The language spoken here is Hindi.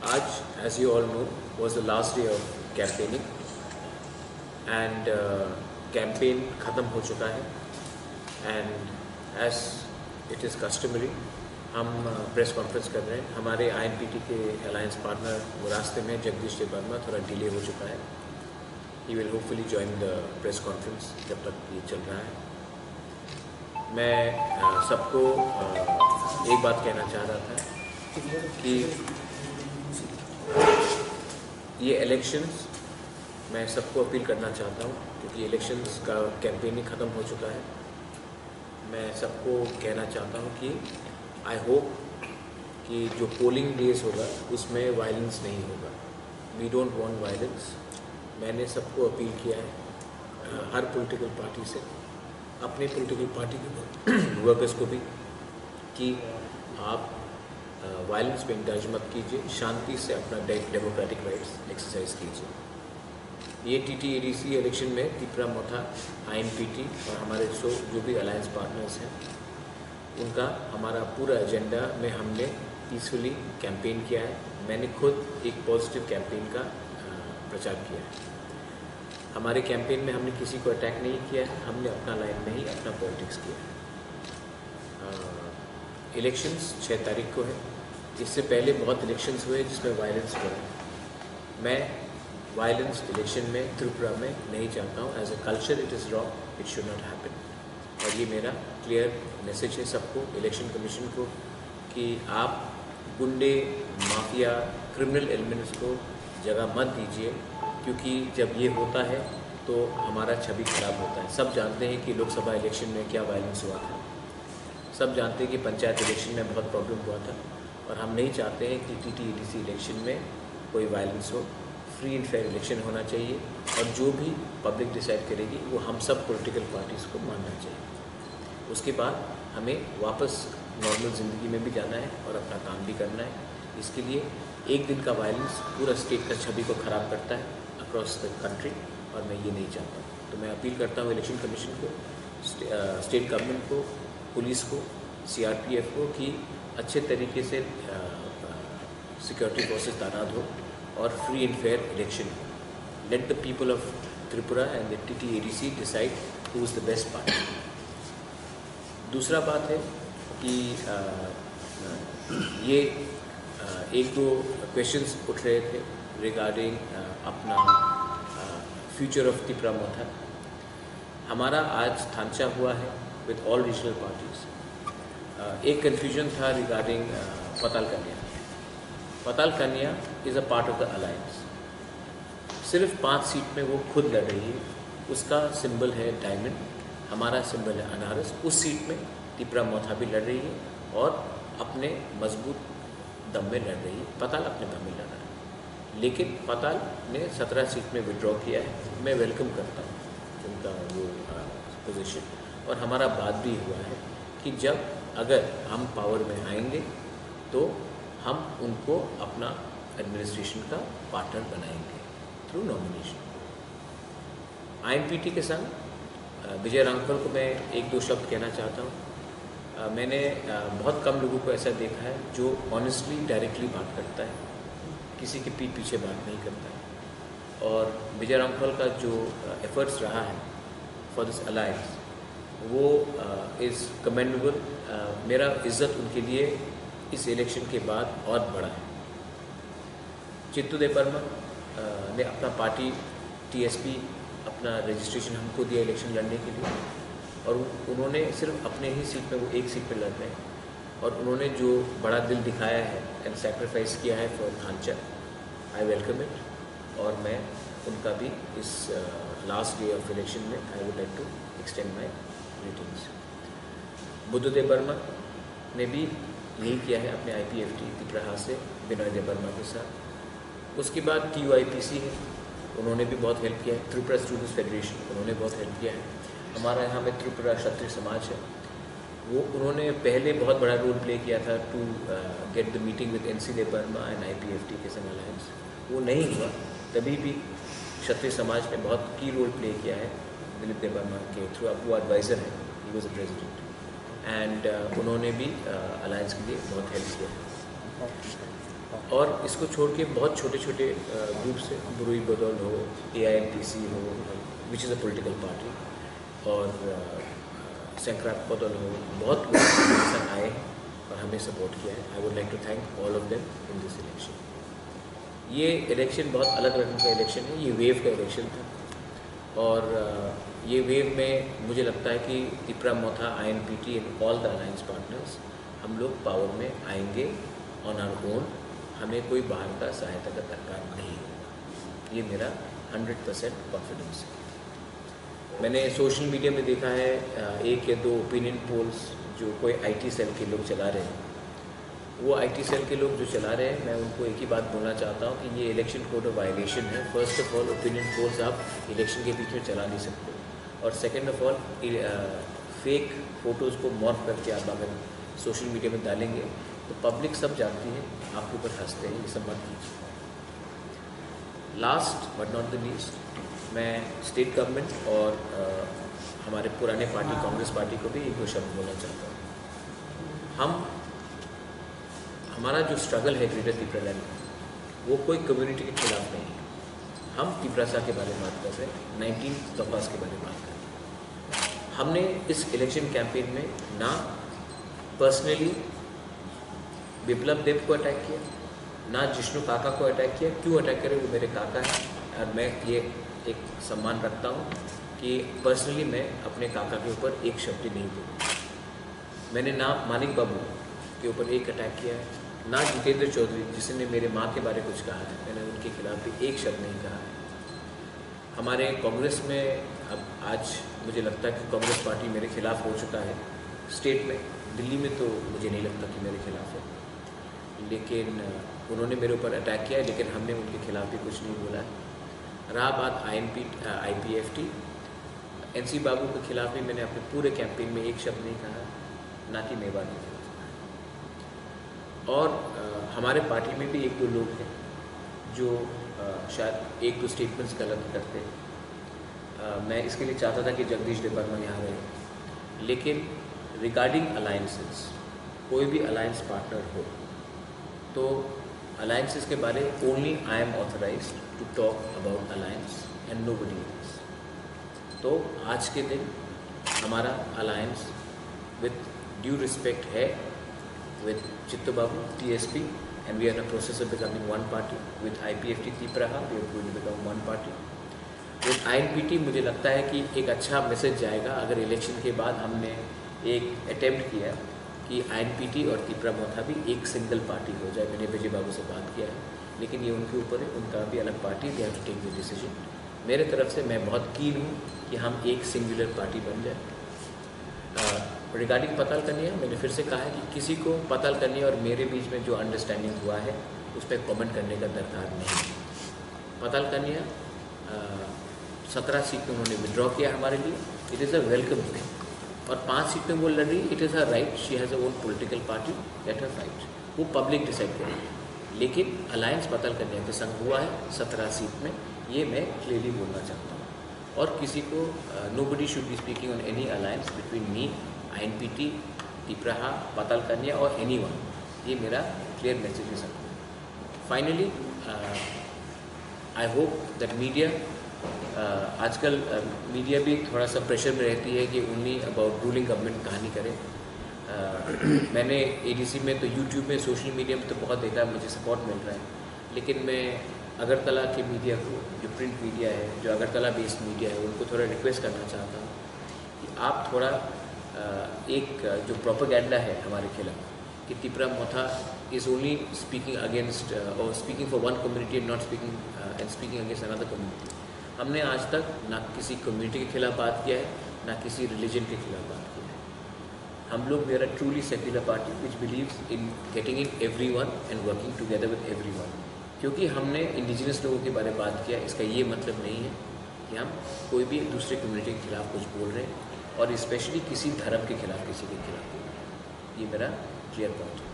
आज, as you all know, was the last day of campaigning and campaign ख़त्म हो चुका है and as it is customary हम प्रेस कॉन्फ्रेंस कर रहे हैं। हमारे INPT के अलायंस पार्टनर वो रास्ते में जगदीश वर्मा थोड़ा डिले हो चुका है। He will hopefully join the press conference जब तक ये चल रहा है। मैं सबको एक बात कहना चाह रहा था कि ये इलेक्शंस मैं सबको अपील करना चाहता हूँ क्योंकि इलेक्शंस का कैंपेनिंग ख़त्म हो चुका है। मैं सबको कहना चाहता हूँ कि आई होप कि जो पोलिंग डेज होगा उसमें वायलेंस नहीं होगा। We don't want violence. मैंने सबको अपील किया है, हर पॉलिटिकल पार्टी से, अपने पॉलिटिकल पार्टी के वर्कर्स को भी, कि आप वायलेंस में इंडल्ज मत कीजिए, शांति से अपना डेमोक्रेटिक राइट्स एक्सरसाइज कीजिए। ये TTADC इलेक्शन में त्रिपुरा मोथा, INPT और हमारे जो भी अलायंस पार्टनर्स हैं उनका हमारा पूरा एजेंडा में हमने पीसफुली कैंपेन किया है। मैंने खुद एक पॉजिटिव कैंपेन का प्रचार किया है। हमारे कैंपेन में हमने किसी को अटैक नहीं किया है, हमने अपना लाइन में ही अपना पॉलिटिक्स किया है। इलेक्शंस 6 तारीख को है। इससे पहले बहुत इलेक्शंस हुए जिसमें वायलेंस हुआ है। मैं वायलेंस इलेक्शन में त्रिपुरा में नहीं चाहता हूँ। As a culture it is wrong, it should not happen. और ये मेरा क्लियर मैसेज है सबको, इलेक्शन कमीशन को, कि आप गुंडे, माफिया, क्रिमिनल एलिमेंट्स को जगह मत दीजिए, क्योंकि जब ये होता है तो हमारा छवि खराब होता है। सब जानते हैं कि लोकसभा इलेक्शन में क्या वायलेंस हुआ था, सब जानते हैं कि पंचायत इलेक्शन में बहुत प्रॉब्लम हुआ था, और हम नहीं चाहते हैं कि TTADC इलेक्शन में कोई वायलेंस हो। फ्री एंड फेयर इलेक्शन होना चाहिए और जो भी पब्लिक डिसाइड करेगी वो हम सब पॉलिटिकल पार्टीज़ को मानना चाहिए। उसके बाद हमें वापस नॉर्मल ज़िंदगी में भी जाना है और अपना काम भी करना है। इसके लिए एक दिन का वायलेंस पूरा स्टेट का छवि को ख़राब करता है अक्रॉस द कंट्री, और मैं ये नहीं चाहता। तो मैं अपील करता हूँ इलेक्शन कमीशन को, स्टेट गवर्नमेंट को, पुलिस को, CRPF को, कि अच्छे तरीके से सिक्योरिटी फोर्सेस तैनात हो और फ्री एंड फेयर इलेक्शन हो। Let the people of Tripura and the TTADC decide who is the best party. दूसरा बात है कि ये एक दो क्वेश्चंस उठ रहे थे रिगार्डिंग अपना फ्यूचर ऑफ त्रिपुरा मोथा। हमारा आज थांचा हुआ है विद ऑल रीजनल पार्टीज। एक कन्फ्यूजन था रिगार्डिंग पताल कन्या। पताल कन्या is a part of the alliance. सिर्फ 5 सीट में वो खुद लड़ रही है। उसका सिंबल है डायमंड, हमारा सिंबल है अनारस। उस सीट में त्रिपुरा मोथा भी लड़ रही है और अपने मजबूत दम में लड़ रही है। पताल अपने दम में लड़ रहा है, लेकिन पताल ने 17 सीट में विड्रॉ किया है। मैं वेलकम करता हूँ उनका वो पोजीशन, और हमारा बात भी हुआ है कि जब अगर हम पावर में आएंगे तो हम उनको अपना एडमिनिस्ट्रेशन का पार्टनर बनाएंगे थ्रू नॉमिनेशन। INPT के संग विजय रांगफल को मैं 1-2 शब्द कहना चाहता हूँ। मैंने बहुत कम लोगों को ऐसा देखा है जो ऑनेस्टली डायरेक्टली बात करता है, किसी के पीठ पीछे बात नहीं करता है। और विजय रांगफल का जो एफर्ट्स रहा है फॉर दिस अलायंस वो इज़ कमेंडेबल। मेरा इज़्ज़त उनके लिए इस इलेक्शन के बाद और बढ़ा है। चित्तू देवर्मा ने अपना पार्टी TSP अपना रजिस्ट्रेशन हमको दिया इलेक्शन लड़ने के लिए, और उन्होंने सिर्फ अपने ही सीट में, वो एक सीट पे लड़ रहे हैं, और उन्होंने जो बड़ा दिल दिखाया है एंड सेक्रीफाइस किया है फॉर थांचा, आई वेलकम इट। और मैं उनका भी इस लास्ट डे ऑफ इलेक्शन में I would like to extend my greetings. Buddhadev Verma ने भी यही किया है अपने IPFT त्रिपुरा से विनय देवर्मा के साथ। उसके बाद TUIPC है, उन्होंने भी बहुत हेल्प किया है। त्रिपुरा स्टूडेंट्स फेडरेशन, उन्होंने बहुत हेल्प किया है। हमारा यहाँ में त्रिपुरा क्षत्रिय समाज है, वो उन्होंने पहले बहुत बड़ा रोल प्ले किया था to get the meeting with NC Debbarma and IPFT के संग अलायंस। वो नहीं हुआ, तभी भी क्षत्रिय समाज ने बहुत की रोल प्ले किया है दिलीप देवर्मा के थ्रू। अब वो एडवाइज़र है, he was a president, and उन्होंने भी अलायंस के लिए बहुत हेल्प किया है। और इसको छोड़ के बहुत छोटे छोटे ग्रुप से बुरुई बदौल हो, AIMTC हो which is a political party, और संक्रांत बदौल हो, बहुत लोग आए हैं और हमें सपोर्ट किया है. I would like to thank all of them in this election. ये इलेक्शन बहुत अलग रकम का इलेक्शन है. ये वेव का इलेक्शन था, और ये वेव में मुझे लगता है कि तिपरा मोथा, INPT and all the alliance partners हम लोग पावर में आएंगे ऑन आवर ओन. हमें कोई बाहर का सहायता का दरकार नहीं है. ये मेरा 100% कॉन्फिडेंस है. मैंने सोशल मीडिया में देखा है 1 या 2 ओपिनियन पोल्स जो कोई IT सेल के लोग चला रहे हैं. वो IT सेल के लोग जो चला रहे हैं, मैं उनको एक ही बात बोलना चाहता हूँ कि ये इलेक्शन कोड ऑफ वायलेशन है. First of all, opinion polls आप इलेक्शन के बीच में चला नहीं सकते, और second of all, fake photos को मॉर्फ करके आप अगर सोशल मीडिया में डालेंगे तो पब्लिक सब जानती है, आपके ऊपर हंसते हैं. ये सब मत कीजिए. Last but not the least, मैं स्टेट गवर्नमेंट और हमारे पुराने पार्टी कांग्रेस पार्टी को भी एक दो शब्द बोलना चाहता हूँ. हमारा जो स्ट्रगल है ग्रेटर तिपरा लैंड में, वो कोई कम्युनिटी के खिलाफ नहीं है. हम तिपरासा के बारे में बात कर रहे हैं, 19 कपास के बारे में बात कर रहे हैं. हमने इस इलेक्शन कैंपेन में ना पर्सनली विप्लव देव को अटैक किया, ना जिष्णु काका को अटैक किया. क्यों अटैक करें? वो मेरे काका हैं, और मैं ये एक सम्मान रखता हूँ कि पर्सनली मैं अपने काका के ऊपर एक शब्द नहीं बोलूँ. मैंने ना मानिक बाबू के ऊपर एक अटैक किया है, ना जितेंद्र चौधरी जिसने मेरे माँ के बारे कुछ कहा है, मैंने उनके खिलाफ भी एक शब्द नहीं कहा है. हमारे कांग्रेस में अब आज मुझे लगता है कि कांग्रेस पार्टी मेरे खिलाफ हो चुका है स्टेट में. दिल्ली में तो मुझे नहीं लगता कि मेरे खिलाफ है, लेकिन उन्होंने मेरे ऊपर अटैक किया है, लेकिन हमने उनके खिलाफ भी कुछ नहीं बोला है. रहा बात IPFT, NC बाबू के खिलाफ भी मैंने अपने पूरे कैंपेन में एक शब्द नहीं कहा, ना कि मेवाड़ के खिलाफ. और हमारे पार्टी में भी 1-2 लोग हैं जो शायद 1-2 स्टेटमेंट्स गलत करते हैं. मैं इसके लिए चाहता था कि जगदीश देवर्मा यहाँ रहे, लेकिन रिगार्डिंग अलायंसेस, कोई भी अलायंस पार्टनर हो तो अलायंसेस के बारे only I am authorised to talk about alliance and nobody else. तो आज के दिन हमारा अलायंस विथ ड्यू रिस्पेक्ट है with Chittu Babu, TSP, and we are in the process of becoming one party. With IPFT Tipraha, we are going to become one party. With INPT मुझे लगता है कि एक अच्छा मैसेज जाएगा अगर इलेक्शन के बाद हमने एक अटेम्प्ट किया कि INPT और तिपरा मोथा भी एक सिंगल पार्टी हो जाए. मैंने विजय बाबू से बात किया है, लेकिन ये उनके ऊपर है, उनका भी अलग party. They have to take the decision. मेरे तरफ से मैं बहुत कीन हूँ कि हम एक सिंगुलर पार्टी बन जाए. रिगार्डिंग पताल कन्या, मैंने फिर से कहा है कि किसी को पताल कन्या और मेरे बीच में जो अंडरस्टैंडिंग हुआ है उस पर कमेंट करने का दरकार नहीं. पताल कन्या 17 सीट में उन्होंने विड्रॉ किया हमारे लिए. It is a welcome thing. और 5 सीट में वो लड़ रही, it is a right. She has a own political party, let her fight. वो पब्लिक डिसाइड करेगी. लेकिन अलायंस पताल कन्या के संग हुआ है 17 सीट में, ये मैं क्लियरली बोलना चाहता हूँ. और किसी को nobody should be speaking on any alliance between me, INPT, Tipraha, पताल कन्या और एनीवन. ये मेरा क्लियर मैसेज है सबको. Finally I hope that media, आजकल मीडिया भी थोड़ा सा प्रेशर में रहती है कि ओनली अबाउट रूलिंग गवर्नमेंट कहानी करे. मैंने ADC में तो यूट्यूब में, सोशल मीडिया में तो बहुत देखा है, मुझे सपोर्ट मिल रहा है. लेकिन मैं अगरतला के मीडिया को, जो प्रिंट मीडिया है, जो अगरतला बेस्ड मीडिया है, उनको थोड़ा रिक्वेस्ट करना चाहता हूँ कि आप थोड़ा एक जो प्रोपेगेंडा है हमारे खिलाफ कि तिपरा मोथा इज़ ओनली स्पीकिंग अगेंस्ट और speaking for one community and not speaking and speaking against another community. हमने आज तक ना किसी कम्युनिटी के खिलाफ बात किया है, ना किसी रिलीजन के खिलाफ बात किया है. हम लोग, we are a truly secular party which believes in getting in everyone and working together with everyone. क्योंकि हमने इंडिजिनस लोगों के बारे में बात किया, इसका ये मतलब नहीं है कि हम कोई भी दूसरे कम्युनिटी के खिलाफ कुछ बोल रहे हैं, और स्पेशली किसी धर्म के खिलाफ, किसी के खिलाफ. ये मेरा क्लियर पॉइंट है.